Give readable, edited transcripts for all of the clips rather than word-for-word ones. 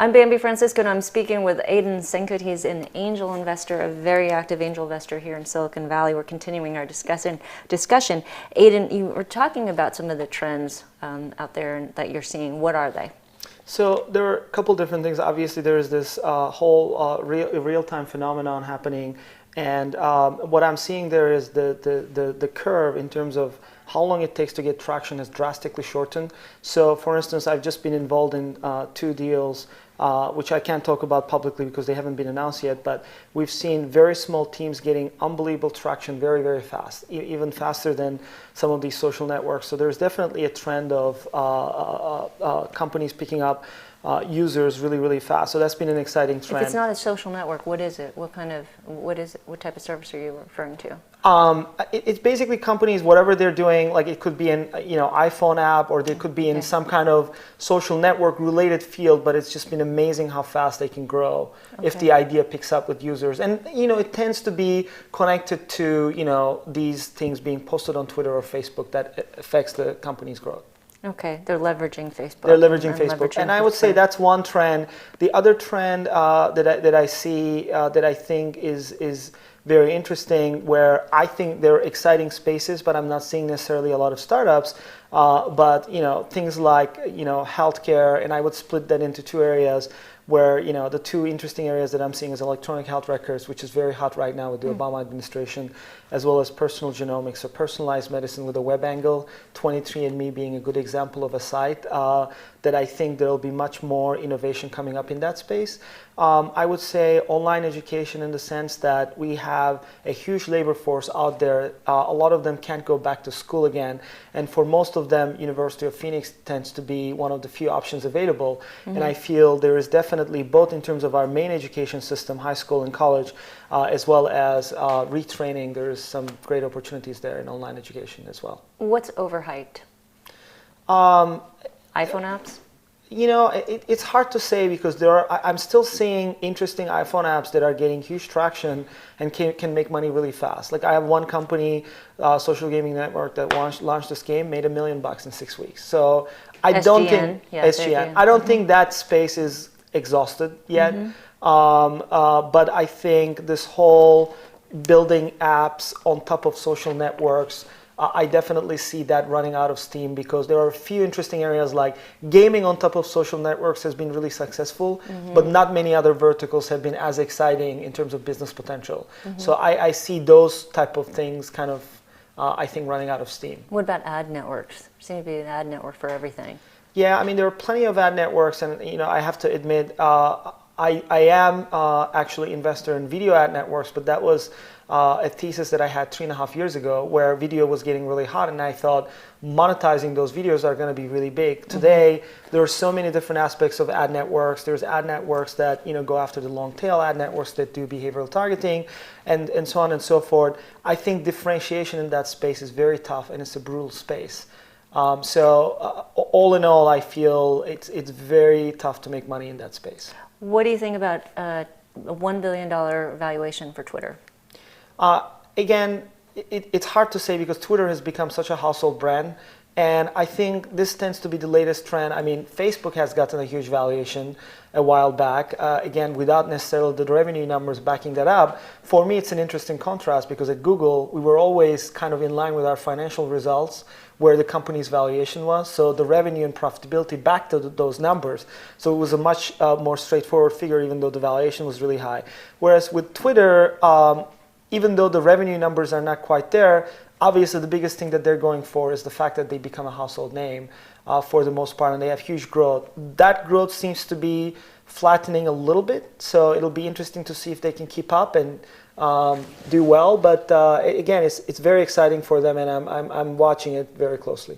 I'm Bambi Francisco, and I'm speaking with Aydin Senkut. He's an angel investor, a very active angel investor here in Silicon Valley. We're continuing our discussion. Aydin, you were talking about some of the trends out there that you're seeing. What are they? So there are a couple different things. Obviously, there is this whole real-time phenomenon happening, and what I'm seeing there is the curve in terms of how long it takes to get traction has drastically shortened. So, for instance, I've just been involved in 2 deals, which I can't talk about publicly because they haven't been announced yet, but we've seen very small teams getting unbelievable traction very, very fast, even faster than some of these social networks. So there's definitely a trend of companies picking up users really, really fast. So that's been an exciting trend. If it's not a social network, what is it? What type of service are you referring to? It's basically companies, whatever they're doing, like it could be an iPhone app, or they could be in some kind of social network related field, but it's just been amazing how fast they can grow if the idea picks up with users. And it tends to be connected to these things being posted on Twitter or Facebook that affects the company's growth. Okay, they're leveraging Facebook. They're leveraging Facebook, and I would say that's one trend. The other trend that I see that I think is very interesting, where I think there are exciting spaces, but I'm not seeing necessarily a lot of startups. But things like healthcare, and I would split that into 2 areas. Where the 2 interesting areas that I'm seeing is electronic health records, which is very hot right now with the Obama administration, as well as personal genomics, so personalized medicine with a web angle. 23andMe being a good example of a site that I think there will be much more innovation coming up in that space. I would say online education, in the sense that we have a huge labor force out there. A lot of them can't go back to school again, and for most of them, University of Phoenix tends to be one of the few options available. And I feel there is definitely, both in terms of our main education system, high school and college, as well as retraining, there's some great opportunities there in online education as well. What's overhyped? iPhone apps? It's hard to say, because I'm still seeing interesting iPhone apps that are getting huge traction and can make money really fast. Like I have one company, social gaming network, that launched this game, made $1 million in 6 weeks. So I don't think SGN. I don't think that space is exhausted yet. But I think this whole building apps on top of social networks, I definitely see that running out of steam, because there are a few interesting areas, like gaming on top of social networks has been really successful, but not many other verticals have been as exciting in terms of business potential. So I see those type of things kind of, I think, running out of steam. What about ad networks? There seems to be an ad network for everything. Yeah, I mean, there are plenty of ad networks, and I have to admit, I am actually investor in video ad networks, but that was a thesis that I had 3.5 years ago, where video was getting really hot, and I thought monetizing those videos are going to be really big. Today, there are so many different aspects of ad networks. There's ad networks that go after the long tail, ad networks that do behavioral targeting, and so on and so forth. I think differentiation in that space is very tough, and it's a brutal space. So all in all, I feel it's very tough to make money in that space. What do you think about a $1 billion valuation for Twitter? Again, it's hard to say, because Twitter has become such a household brand, and I think this tends to be the latest trend. I mean, Facebook has gotten a huge valuation a while back, again, without necessarily the revenue numbers backing that up. For me, it's an interesting contrast, because at Google, we were always kind of in line with our financial results, where the company's valuation was. So the revenue and profitability backed those numbers. So it was a much more straightforward figure, even though the valuation was really high. Whereas with Twitter, even though the revenue numbers are not quite there, obviously the biggest thing that they're going for is the fact that they become a household name for the most part, and they have huge growth. That growth seems to be flattening a little bit, so it'll be interesting to see if they can keep up and do well. But again, it's very exciting for them, and I'm watching it very closely.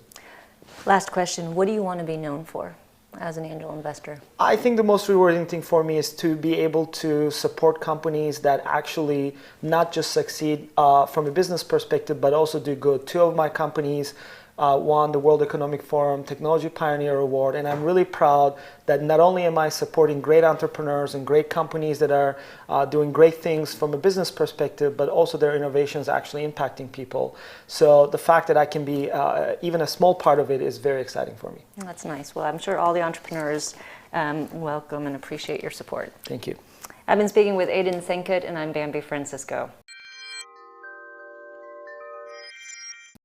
Last question, what do you want to be known for as an angel investor? I think the most rewarding thing for me is to be able to support companies that actually not just succeed from a business perspective, but also do good. 2 of my companies won the World Economic Forum Technology Pioneer Award, and I'm really proud that not only am I supporting great entrepreneurs and great companies that are doing great things from a business perspective, but also their innovations actually impacting people. So the fact that I can be even a small part of it is very exciting for me. That's nice. Well, I'm sure all the entrepreneurs welcome and appreciate your support. Thank you. I've been speaking with Aydin Senkut, and I'm Bambi Francisco.